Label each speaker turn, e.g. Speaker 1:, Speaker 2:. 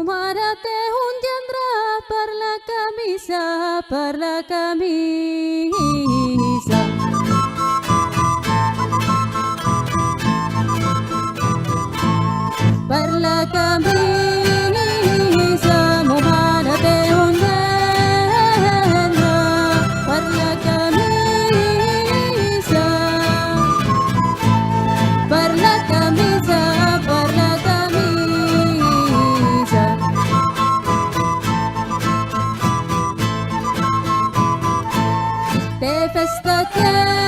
Speaker 1: तुम्हारा ते un gendrà per la camisa. Per la camisa, mon mare té un gendrà per la camisa. Per la camisa, per la camisa. Te festa che